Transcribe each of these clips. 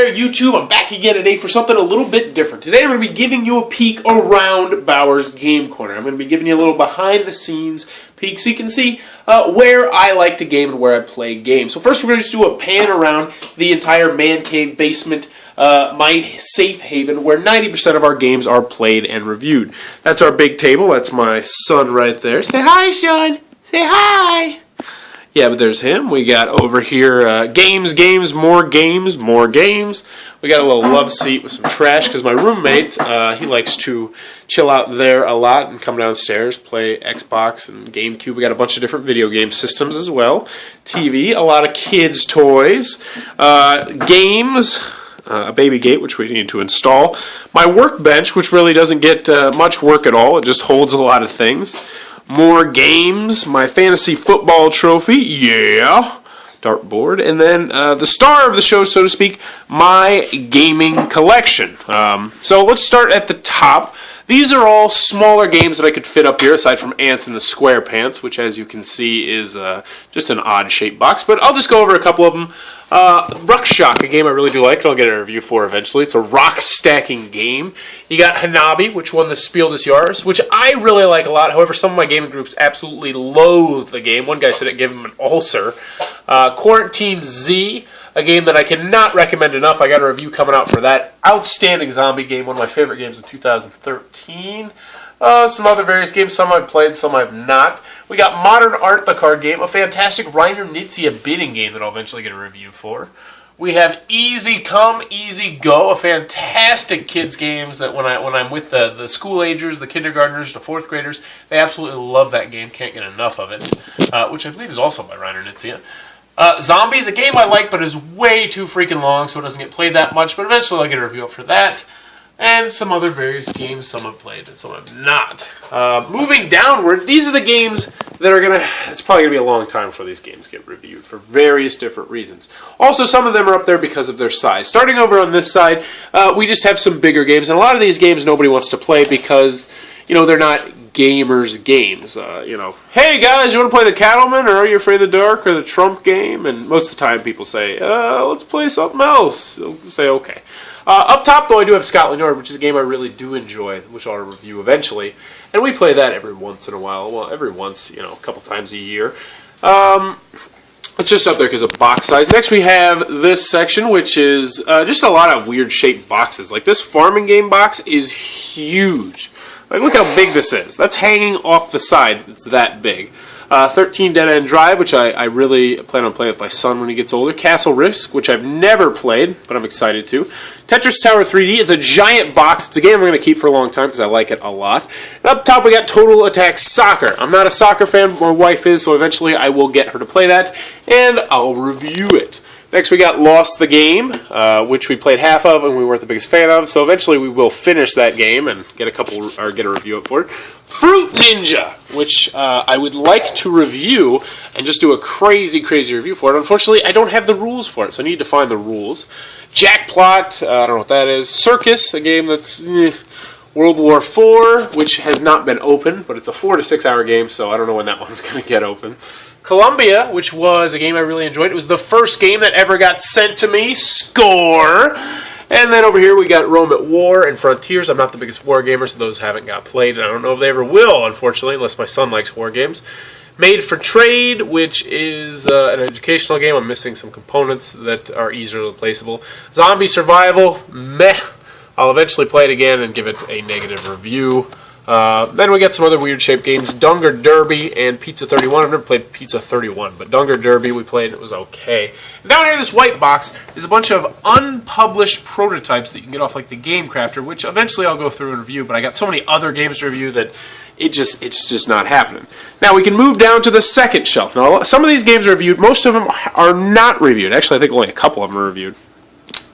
there, YouTube. I'm back again today for something a little bit different. Today I'm going to be giving you a peek around Bauer's Game Corner. I'm going to be giving you a little behind-the-scenes peek so you can see where I like to game and where I play games. So first we're going to just do a pan around the entire man cave basement, my safe haven, where 90% of our games are played and reviewed. That's our big table. That's my son right there. Say hi, Sean. Say hi. Yeah, but there's him. We got over here games, more games. We got a little love seat with some trash because my roommate, he likes to chill out there a lot and come downstairs, play Xbox and GameCube. We got a bunch of different video game systems as well. TV, a lot of kids' toys, games, a baby gate, which we need to install. My workbench, which really doesn't get much work at all. It just holds a lot of things. More games, my fantasy football trophy, yeah, dartboard, and then the star of the show, so to speak, my gaming collection. So let's start at the top. These are all smaller games that I could fit up here, aside from Ants and the SquarePants, which, as you can see, is just an odd-shaped box. But I'll just go over a couple of them. Ruckshock, a game I really do like, and I'll get a review for eventually. It's a rock-stacking game. You got Hanabi, which won the Spiel des Jahres, which I really like a lot. However, some of my gaming groups absolutely loathe the game. One guy said it gave him an ulcer. Quarantine Z, a game that I cannot recommend enough. I got a review coming out for that. Outstanding zombie game, one of my favorite games of 2013. Some other various games, some I've played, some I've not. We got Modern Art, the card game, a fantastic Reiner Knizia bidding game that I'll eventually get a review for. We have Easy Come, Easy Go, a fantastic kids games that when I'm with the school agers, the kindergartners, the fourth graders, they absolutely love that game, can't get enough of it, which I believe is also by Reiner Knizia. Zombies, a game I like but is way too freaking long, so it doesn't get played that much, but eventually I'll get a review up for that. And some other various games, some I've played and some I've not. Moving downward, these are the games that are it's probably going to be a long time before these games get reviewed for various different reasons. Also, some of them are up there because of their size. Starting over on this side, we just have some bigger games, and a lot of these games nobody wants to play because, they're not gamers' games. Hey guys, you want to play the Cattleman, or Are You Afraid of the Dark, or the Trump game? And most of the time people say, let's play something else. I'll say, okay. Up top, though, I do have Scotland Yard, which is a game I really do enjoy, which I'll review eventually. And we play that every once in a while. Well, every once, a couple times a year. It's just up there because of box size. Next, we have this section, which is just a lot of weird-shaped boxes. Like, this farming game box is huge. Like, look how big this is. That's hanging off the side. It's that big. 13 Dead End Drive, which I really plan on playing with my son when he gets older. Castle Risk, which I've never played, but I'm excited to. Tetris Tower 3D. It's a giant box. It's a game I'm going to keep for a long time because I like it a lot. And up top, we got Total Attack Soccer. I'm not a soccer fan, but my wife is, so eventually I will get her to play that, and I'll review it. Next, we got Lost the Game, which we played half of and we weren't the biggest fan of. So eventually, we will finish that game and get a review up for it. Fruit Ninja, which I would like to review and just do a crazy review for it. Unfortunately, I don't have the rules for it, so I need to find the rules. Jackplot, I don't know what that is. Circus, a game that's World War IV, which has not been open, but it's a 4 to 6 hour game, so I don't know when that one's going to get open. Columbia, which was a game I really enjoyed. It was the first game that ever got sent to me. Score! And then over here we got Rome at War and Frontiers. I'm not the biggest war gamer, so those haven't got played, and I don't know if they ever will, unfortunately, unless my son likes war games. Made for Trade, which is an educational game. I'm missing some components that are easily replaceable. Zombie Survival, meh. I'll eventually play it again and give it a negative review. Then we got some other weird-shaped games, Dunger Derby and Pizza 31. I've never played Pizza 31, but Dunger Derby we played and it was okay. And down here in this white box is a bunch of unpublished prototypes that you can get off like the Game Crafter, which eventually I'll go through and review, but I got so many other games to review that it's just not happening. Now we can move down to the second shelf. Now some of these games are reviewed, most of them are not reviewed. Actually, I think only a couple of them are reviewed.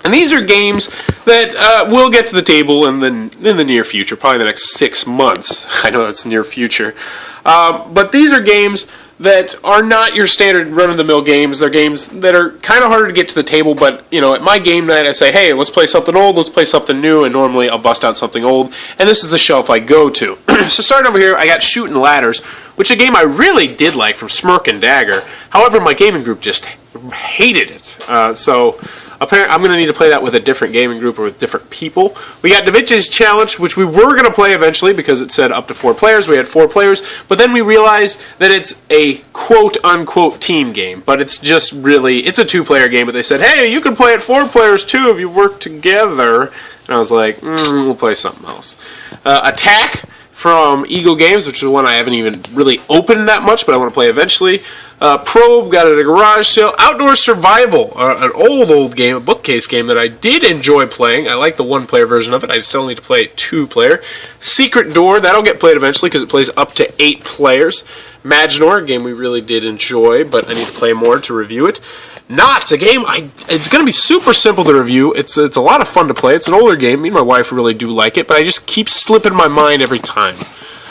And these are games that will get to the table in the near future, probably the next 6 months. I know that's near future. But these are games that are not your standard run-of-the-mill games. They're games that are kind of harder to get to the table, but at my game night I say, hey, let's play something old, let's play something new, and normally I'll bust out something old, and this is the shelf I go to. So starting over here, I got Shootin' Ladders, which is a game I really did like from Smirk and Dagger. However, my gaming group just hated it. So Apparently, I'm going to need to play that with a different gaming group or with different people. We got Da Vinci's Challenge, which we were going to play eventually because it said up to 4 players. We had 4 players, but then we realized that it's a quote-unquote team game, but it's just really, it's a 2-player game, but they said, hey, you can play it 4 players too if you work together. And I was like, we'll play something else. Attack from Eagle Games, which is one I haven't even really opened that much, but I want to play eventually. Probe, got it at a garage sale. Outdoor Survival, an old game, a bookcase game that I did enjoy playing. I like the 1-player version of it. I still need to play it 2-player. Secret Door, that'll get played eventually because it plays up to 8 players. Maginor, a game we really did enjoy, but I need to play more to review it. Knots, a game, it's going to be super simple to review. It's a lot of fun to play. It's an older game. Me and my wife really do like it, but I just keep slipping my mind every time.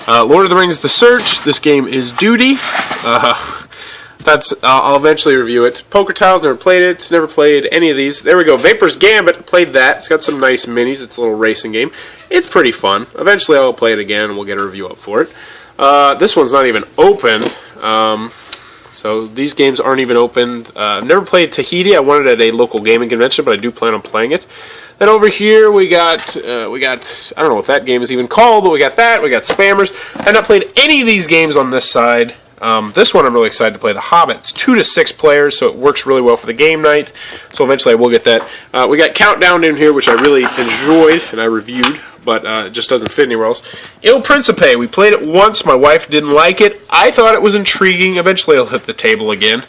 Lord of the Rings, The Search. This game is Duty. I'll eventually review it. Poker Tiles, never played it. Never played any of these. There we go. Vapor's Gambit, played that. It's got some nice minis. It's a little racing game. It's pretty fun. Eventually I'll play it again and we'll get a review up for it. This one's not even opened. So these games aren't even opened. I've never played Tahiti. I wanted it at a local gaming convention, but I do plan on playing it. Then over here we got I don't know what that game is even called, but we got that. We got Spammers. I've not played any of these games on this side. This one I'm really excited to play, The Hobbit. It's 2 to 6 players, so it works really well for the game night. So eventually I will get that. We got Countdown in here, which I really enjoyed and I reviewed, but it just doesn't fit anywhere else. Il Principe, we played it once. My wife didn't like it. I thought it was intriguing. Eventually it'll hit the table again.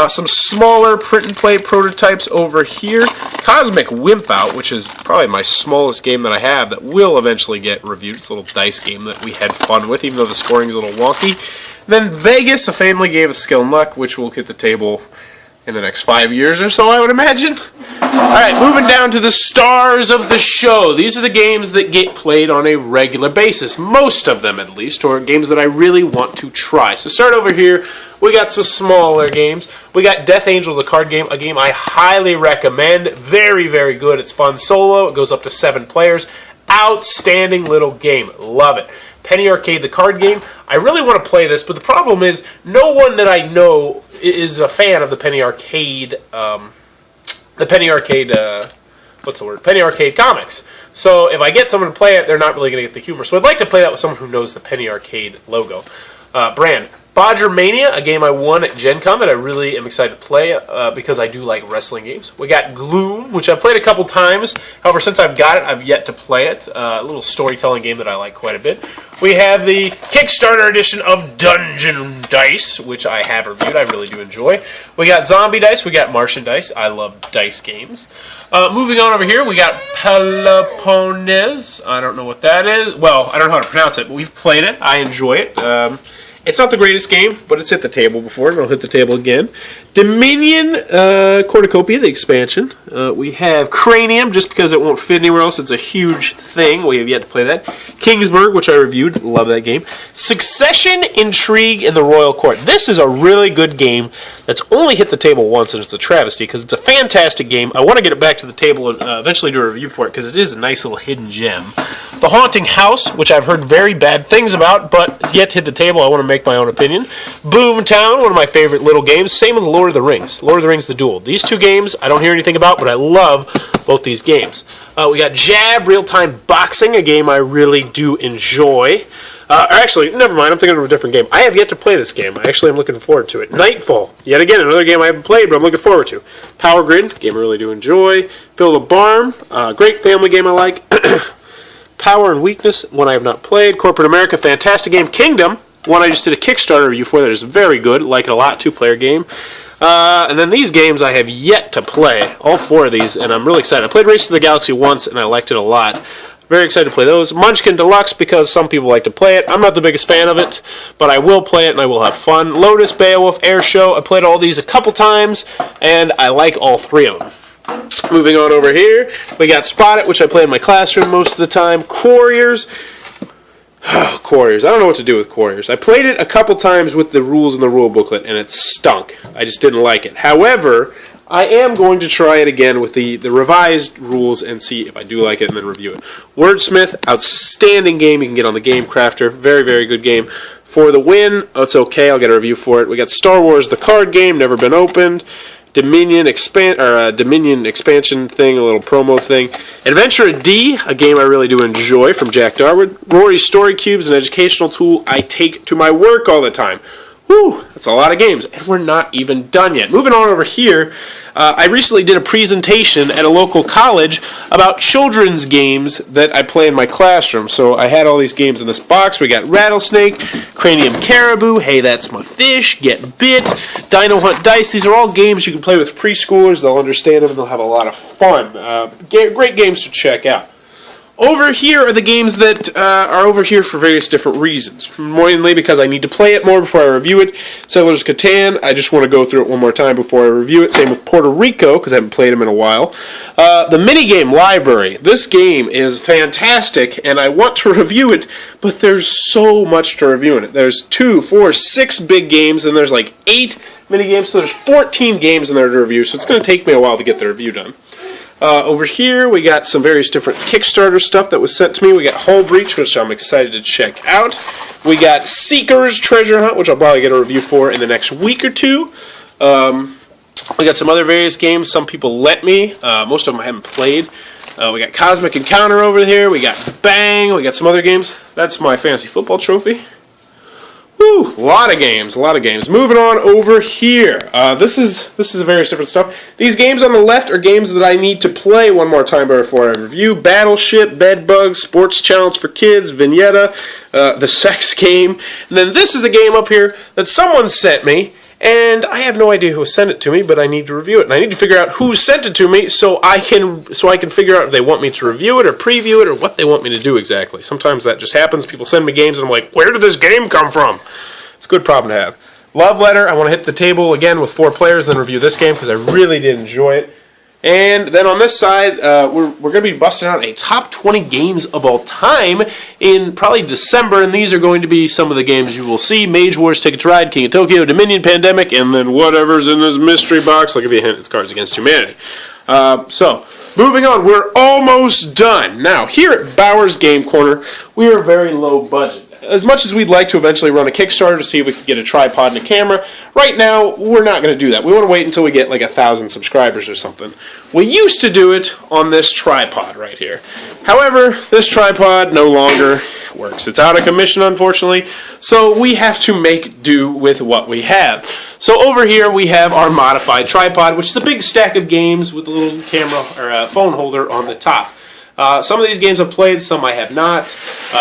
Some smaller print-and-play prototypes over here. Cosmic Wimp Out, which is probably my smallest game that I have that will eventually get reviewed. It's a little dice game that we had fun with, even though the scoring is a little wonky. Then Vegas, a family game of skill and luck, which will hit the table in the next 5 years or so, I would imagine. Alright, moving down to the stars of the show. These are the games that get played on a regular basis. Most of them, at least, or games that I really want to try. So start over here. We got some smaller games. We got Death Angel, the card game, a game I highly recommend. Very, very good. It's fun solo. It goes up to 7 players. Outstanding little game. Love it. Penny Arcade, the card game. I really want to play this, but the problem is no one that I know is a fan of the Penny Arcade, Penny Arcade comics. So if I get someone to play it, they're not really going to get the humor. So I'd like to play that with someone who knows the Penny Arcade logo. Brand. Bodger Mania, a game I won at Gen Con that I really am excited to play because I do like wrestling games. We got Gloom, which I've played a couple times. However, since I've got it, I've yet to play it. A little storytelling game that I like quite a bit. We have the Kickstarter edition of Dungeon Dice, which I have reviewed. I really do enjoy. We got Zombie Dice. We got Martian Dice. I love dice games. Moving on over here, we got Peloponnes. I don't know what that is. Well, I don't know how to pronounce it, but we've played it. I enjoy it. It's not the greatest game, but it's hit the table before, and it'll hit the table again. Dominion Cornucopia, the expansion. We have Cranium, just because it won't fit anywhere else. It's a huge thing. We have yet to play that. Kingsburg, which I reviewed. Love that game. Succession, Intrigue, and the Royal Court. This is a really good game that's only hit the table once, and it's a travesty, because it's a fantastic game. I want to get it back to the table and eventually do a review for it, because it is a nice little hidden gem. The Haunting House, which I've heard very bad things about, but it's yet to hit the table. I want to make my own opinion. Boomtown, one of my favorite little games. Same with Lord of the Rings. Lord of the Rings, The Duel. These two games I don't hear anything about, but I love both these games. We got Jab, Real-Time Boxing, a game I really do enjoy. Actually, never mind, I'm thinking of a different game. I have yet to play this game. I actually am looking forward to it. Nightfall, yet again, another game I haven't played, but I'm looking forward to. Power Grid, game I really do enjoy. Fill the Barn, great family game I like. Power and Weakness, one I have not played. Corporate America, fantastic game. Kingdom, one I just did a Kickstarter review for that is very good. Like it a lot, 2-player game. And then these games I have yet to play. All 4 of these, and I'm really excited. I played Race to the Galaxy once, and I liked it a lot. Very excited to play those. Munchkin Deluxe, because some people like to play it. I'm not the biggest fan of it, but I will play it, and I will have fun. Lotus, Beowulf, Air Show. I played all these a couple times, and I like all 3 of them. Moving on over here, we got Spot It, which I play in my classroom most of the time. Quarriors. Quarriors. I don't know what to do with Quarriors. I played it a couple times with the rules in the rule booklet, and it stunk. I just didn't like it. However, I am going to try it again with the revised rules and see if I do like it and then review it. Wordsmith, outstanding game. You can get on the Game Crafter. Very, very good game. For the Win, it's okay. I'll get a review for it. We got Star Wars, the card game, never been opened. Dominion expansion thing, a little promo thing. Adventure of D, a game I really do enjoy from Jack Darwood. Rory's Story Cubes, an educational tool I take to my work all the time. Whew, that's a lot of games, and we're not even done yet. Moving on over here, I recently did a presentation at a local college about children's games that I play in my classroom. So I had all these games in this box. We got Rattlesnake, Cranium Caribou, Hey That's My Fish, Get Bit, Dino Hunt Dice. These are all games you can play with preschoolers. They'll understand them and they'll have a lot of fun. Great games to check out. Over here are the games that are over here for various different reasons. Mainly because I need to play it more before I review it. Settlers of Catan, I just want to go through it one more time before I review it. Same with Puerto Rico, because I haven't played them in a while. The minigame library. This game is fantastic, and I want to review it, but there's so much to review in it. There's 2, 4, 6 big games, and there's like 8 minigames, so there's 14 games in there to review, so it's going to take me a while to get the review done. Over here, we got some various different Kickstarter stuff that was sent to me. We got Hull Breach, which I'm excited to check out. We got Seekers Treasure Hunt, which I'll probably get a review for in the next week or two. We got some other various games. Some people let me. Most of them I haven't played. We got Cosmic Encounter over here. We got Bang. We got some other games. That's my fantasy football trophy. Woo, a lot of games. Moving on over here. This is various different stuff. These games on the left are games that I need to play one more time before I review. Battleship, Bedbugs, Sports Challenge for Kids, Vignetta, the Sex Game. And then this is a game up here that someone sent me, and I have no idea who sent it to me, but I need to review it. And I need to figure out who sent it to me so I can figure out if they want me to review it or preview it or what they want me to do exactly. Sometimes that just happens. People send me games and I'm like, where did this game come from? It's a good problem to have. Love Letter, I want to hit the table again with 4 players and then review this game because I really did enjoy it. And then on this side, we're going to be busting out a top 20 games of all time in probably December, and these are going to be some of the games you will see. Mage Wars, Ticket to Ride, King of Tokyo, Dominion, Pandemic, and then whatever's in this mystery box. I'll give you a hint, it's Cards Against Humanity. So, moving on, we're almost done. Now, here at Bowers Game Corner, we are very low budget. As much as we'd like to eventually run a Kickstarter to see if we can get a tripod and a camera, right now, we're not going to do that. We want to wait until we get like 1,000 subscribers or something. We used to do it on this tripod right here. However, this tripod no longer works. It's out of commission, unfortunately, so we have to make do with what we have. So over here, we have our modified tripod, which is a big stack of games with a little camera or phone holder on the top. Some of these games I've played, some I have not.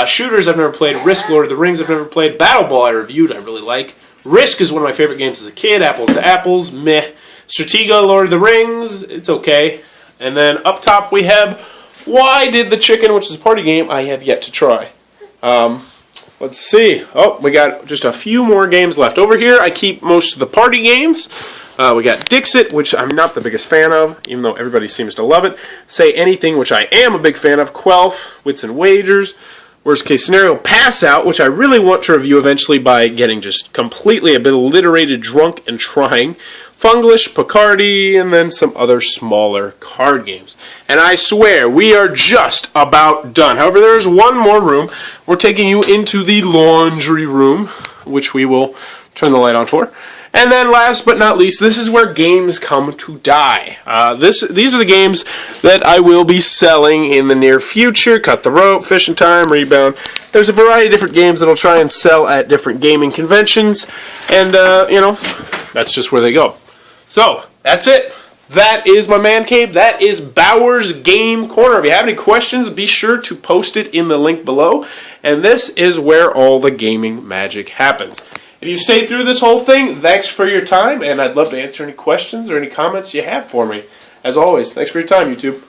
Shooters I've never played. Risk, Lord of the Rings I've never played. Battle Ball I reviewed, I really like. Risk is one of my favorite games as a kid. Apples to Apples, meh. Stratega, Lord of the Rings, it's okay. And then up top we have Why Did the Chicken, which is a party game I have yet to try. Let's see. Oh, we got just a few more games left. Over here I keep most of the party games. We got Dixit, which I'm not the biggest fan of, even though everybody seems to love it. Say Anything, which I am a big fan of. Quelf, Wits and Wagers. Worst Case Scenario, Pass Out, which I really want to review eventually by getting just completely a bit alliterated, drunk, and trying. Funglish, Picardy, and then some other smaller card games. And I swear, we are just about done. However, there is one more room. We're taking you into the laundry room, which we will turn the light on for. And then last but not least, this is where games come to die. These are the games that I will be selling in the near future. Cut the Rope, Fishing Time, Rebound. There's a variety of different games that I'll try and sell at different gaming conventions. And, that's just where they go. So, that's it. That is my man cave. That is Bowers Game Corner. If you have any questions, be sure to post it in the link below. And this is where all the gaming magic happens. If you stayed through this whole thing, thanks for your time, and I'd love to answer any questions or any comments you have for me. As always, thanks for your time, YouTube.